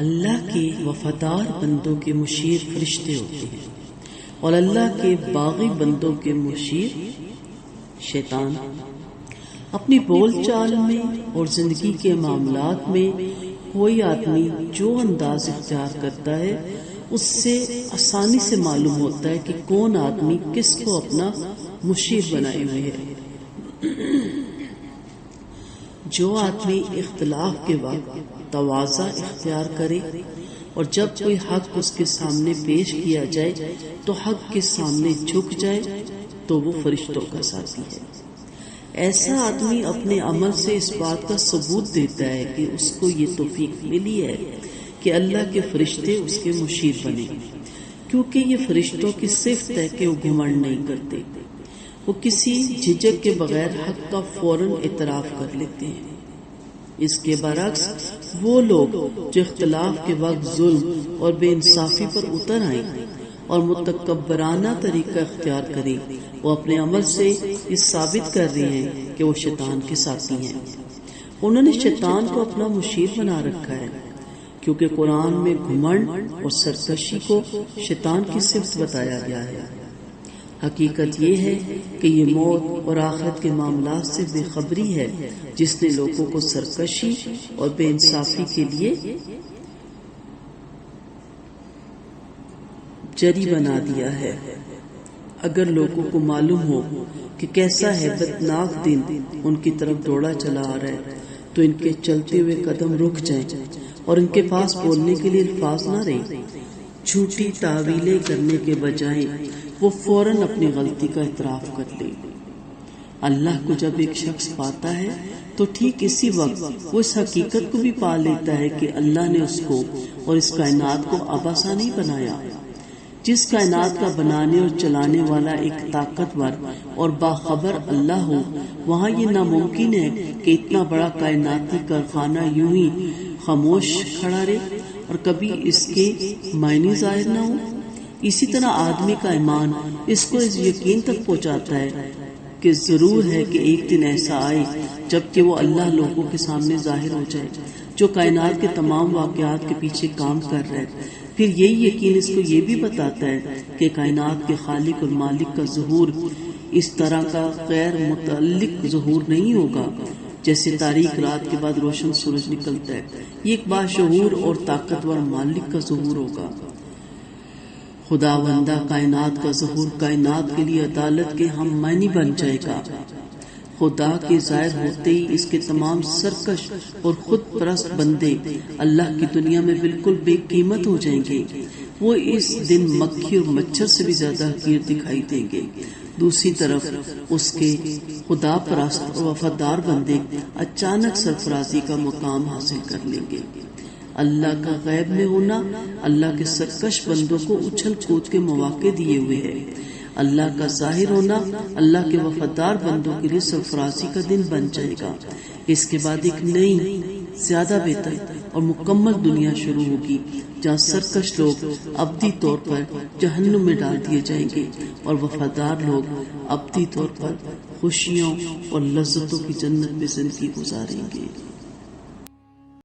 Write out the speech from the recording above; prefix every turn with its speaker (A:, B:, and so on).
A: اللہ کے وفادار بندوں کے مشیر فرشتے ہوتے ہیں اور اللہ کے باغی بندوں کے مشیر شیطان۔ اپنی بول چال میں اور زندگی کے معاملات میں کوئی آدمی جو انداز اختیار کرتا ہے اس سے آسانی سے معلوم ہوتا ہے کہ کون آدمی کس کو اپنا مشیر بنائے ہوئے ہے۔ جو آدمی اختلاف کے وقت تواضع اختیار کرے اور جب کوئی حق اس کے سامنے پیش کیا جائے تو حق کے سامنے جھک جائے تو وہ فرشتوں کا ساتھی ہے۔ ایسا آدمی اپنے عمل سے اس بات کا ثبوت دیتا ہے کہ اس کو یہ توفیق ملی ہے کہ اللہ کے فرشتے اس کے مشیر بنے، کیونکہ یہ فرشتوں کی صفت ہے کہ وہ گھمنڈ نہیں کرتے، وہ کسی جھجک کے بغیر حق کا فوراً اعتراف کر لیتے ہیں۔ اس کے برعکس وہ لوگ جو اختلاف کے وقت ظلم اور بے انصافی پر اتر آئیں اور متکبرانہ طریقہ اختیار کریں، وہ اپنے عمل سے یہ ثابت کر رہے ہیں کہ وہ شیطان کے ساتھی ہیں۔ انہوں نے شیطان کو اپنا مشیر بنا رکھا ہے، کیونکہ قرآن میں گھمنڈ اور سرکشی کو شیطان کی صفت بتایا گیا ہے۔ حقیقت یہ ہے کہ یہ موت اور آخرت کے معاملات سے بے خبری ہے جس نے لوگوں کو سرکشی اور بے انصافی کے لیے جری بنا دیا ہے۔ اگر لوگوں کو معلوم ہو کہ کیسا ہیبتناک دن ان کی طرف دوڑا چلا آ رہا ہے تو ان کے چلتے ہوئے قدم رک جائیں اور ان کے پاس بولنے کے لیے الفاظ نہ رہیں۔ جھوٹی تعویلیں کرنے کے بجائے وہ فوراً اپنی غلطی کا اعتراف کر لے۔ اللہ کو جب ایک شخص پاتا ہے تو ٹھیک اسی وقت وہ اس حقیقت کو بھی پا لیتا ہے کہ اللہ نے اس کو اور اس کائنات کو عبثا نہیں بنایا۔ جس کائنات کا بنانے اور چلانے والا ایک طاقتور اور باخبر اللہ ہو، وہاں یہ ناممکن ہے کہ اتنا بڑا کائناتی کارخانہ یوں ہی خاموش کھڑا رہے اور کبھی اس کے معنی ظاہر نہ ہو۔ اسی طرح آدمی کا ایمان اس کو اس یقین تک پہنچاتا ہے کہ ضرور ہے کہ ایک دن ایسا آئے جبکہ وہ اللہ لوگوں کے سامنے ظاہر ہو جائے جو کائنات کے تمام واقعات کے پیچھے کام کر رہا ہے۔ پھر یہی یقین اس کو یہ بھی بتاتا ہے کہ کائنات کے خالق اور مالک کا ظہور اس طرح کا غیر متعلق ظہور نہیں ہوگا جیسے تاریک رات کے بعد روشن سورج نکلتا ہے۔ یہ ایک باشعور اور طاقتور مالک کا ظہور ہوگا۔ خداوندہ کائنات کا ظہور کائنات کے لیے عدالت کے ہم معنی بن جائے گا۔ خدا کے ظاہر ہوتے ہی اس کے تمام سرکش اور خود پرست بندے اللہ کی دنیا میں بالکل بے قیمت ہو جائیں گے۔ وہ اس دن مکھی اور مچھر سے بھی زیادہ حقیر دکھائی دیں گے۔ دوسری طرف اس کے خدا پرست اور وفادار بندے اچانک سرفرازی کا مقام حاصل کر لیں گے۔ اللہ کا غیب میں ہونا اللہ کے سرکش بندوں کو اچھل کود کے مواقع دیے ہوئے ہے۔ اللہ کا ظاہر ہونا اللہ کے وفادار بندوں کے لیے سرفرازی کا دن بن جائے گا۔ اس کے بعد ایک نئی، زیادہ بہتر اور مکمل دنیا شروع ہوگی جہاں سرکش لوگ ابدی طور پر جہنم میں ڈال دیے جائیں گے اور وفادار لوگ ابدی طور پر خوشیوں اور لذتوں کی جنت میں زندگی گزاریں گے۔